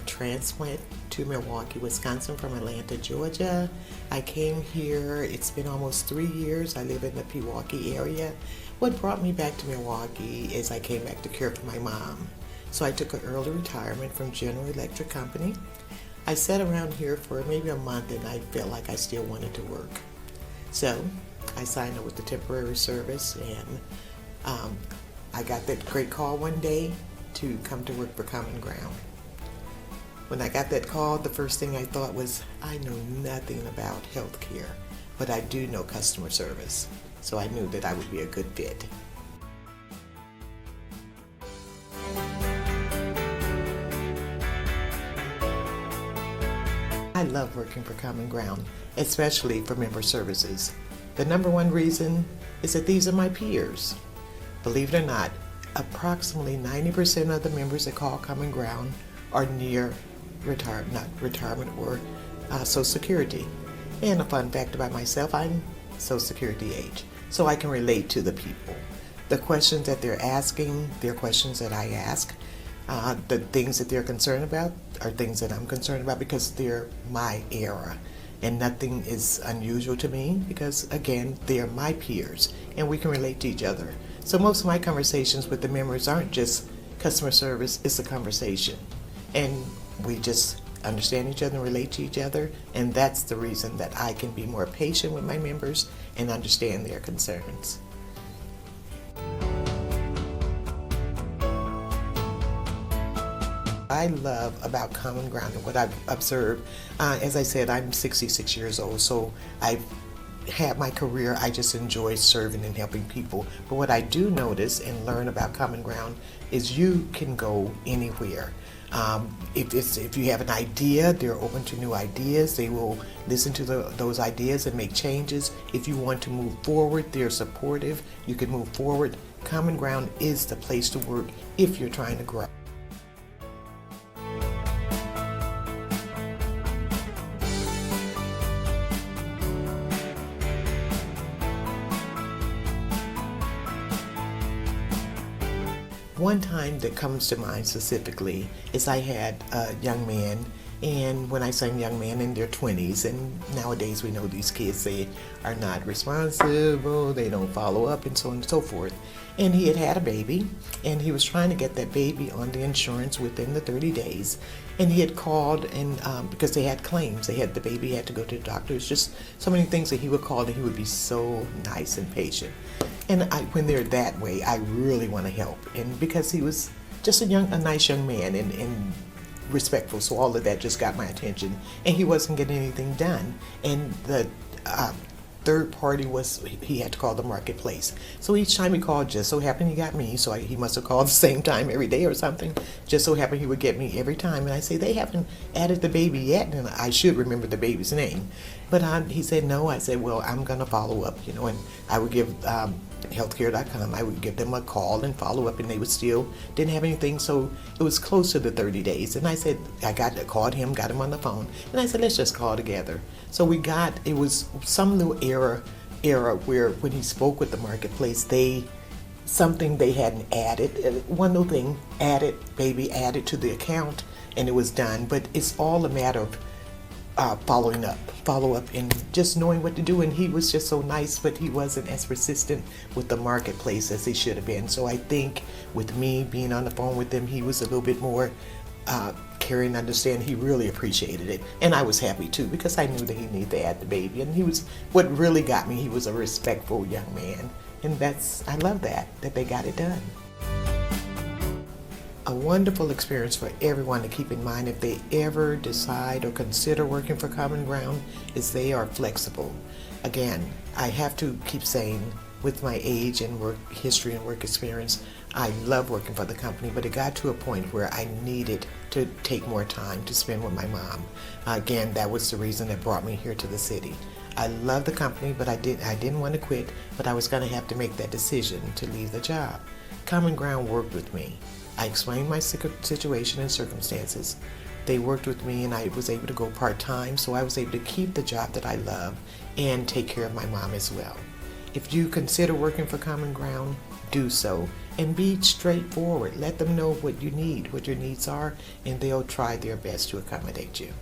transplant to Milwaukee, Wisconsin from Atlanta, Georgia. I came here, it's been almost 3 years. I live in the Pewaukee area. What brought me back to Milwaukee is I came back to care for my mom. So I took an early retirement from General Electric Company. I sat around here for maybe a month and I felt like I still wanted to work. So I signed up with the temporary service and I got that great call one day to come to work for Common Ground. When I got that call, the first thing I thought was, I know nothing about healthcare, but I do know customer service. So I knew that I would be a good fit. I love working for Common Ground, especially for member services. The number one reason is that these are my peers. Believe it or not, approximately 90% of the members that call Common Ground are near retirement or Social Security. And a fun fact about myself, I'm Social Security age, so I can relate to the people. The questions that they're asking, they're questions that I ask. The things that they're concerned about are things that I'm concerned about because they're my era. And nothing is unusual to me because, again, they're my peers and we can relate to each other. So most of my conversations with the members aren't just customer service, it's a conversation. And we just understand each other and relate to each other, and that's the reason that I can be more patient with my members and understand their concerns. I love about Common Ground and what I've observed. As I said, I'm 66 years old, so I've had my career. I just enjoy serving and helping people. But what I do notice and learn about Common Ground is you can go anywhere. If you have an idea, they're open to new ideas. They will listen to those ideas and make changes. If you want to move forward, they're supportive. You can move forward. Common Ground is the place to work if you're trying to grow. One time that comes to mind specifically is I had a young man, and when I say young man, in their 20s, and nowadays we know these kids, they are not responsible, they don't follow up, and so on and so forth. And he had had a baby, and he was trying to get that baby on the insurance within the 30 days. And he had called, and because they had claims, the baby had to go to the doctor. It's just so many things that he would call, and he would be so nice and patient. And when they're that way, I really want to help. And because he was just a nice young man and respectful, so all of that just got my attention. And he wasn't getting anything done. And the third party he had to call the marketplace. So each time he called, just so happened he got me. So he must have called the same time every day or something. Just so happened he would get me every time. And I say, they haven't added the baby yet, and I should remember the baby's name. But he said no. I said, well, I'm going to follow up, and I would give healthcare.com, I would give them a call and follow up, and they would still didn't have anything. So it was close to the 30 days. And I said, called him, got him on the phone, and I said, let's just call together. So it was some little era where when he spoke with the marketplace, something they hadn't added, one little thing added to the account, and it was done. But it's all a matter of follow up and just knowing what to do. And he was just so nice, but he wasn't as persistent with the marketplace as he should have been. So I think with me being on the phone with him, he was a little bit more caring and understand. He really appreciated it, and I was happy too because I knew that he needed to add the baby. And what really got me, he was a respectful young man, and I love that they got it done. A wonderful experience for everyone to keep in mind if they ever decide or consider working for Common Ground is they are flexible. Again, I have to keep saying, with my age and work history and work experience, I love working for the company, but it got to a point where I needed to take more time to spend with my mom. Again, that was the reason that brought me here to the city. I love the company, but I didn't want to quit, but I was going to have to make that decision to leave the job. Common Ground worked with me. I explained my situation and circumstances. They worked with me, and I was able to go part-time, so I was able to keep the job that I love and take care of my mom as well. If you consider working for Common Ground, do so. And be straightforward. Let them know what you need, what your needs are, and they'll try their best to accommodate you.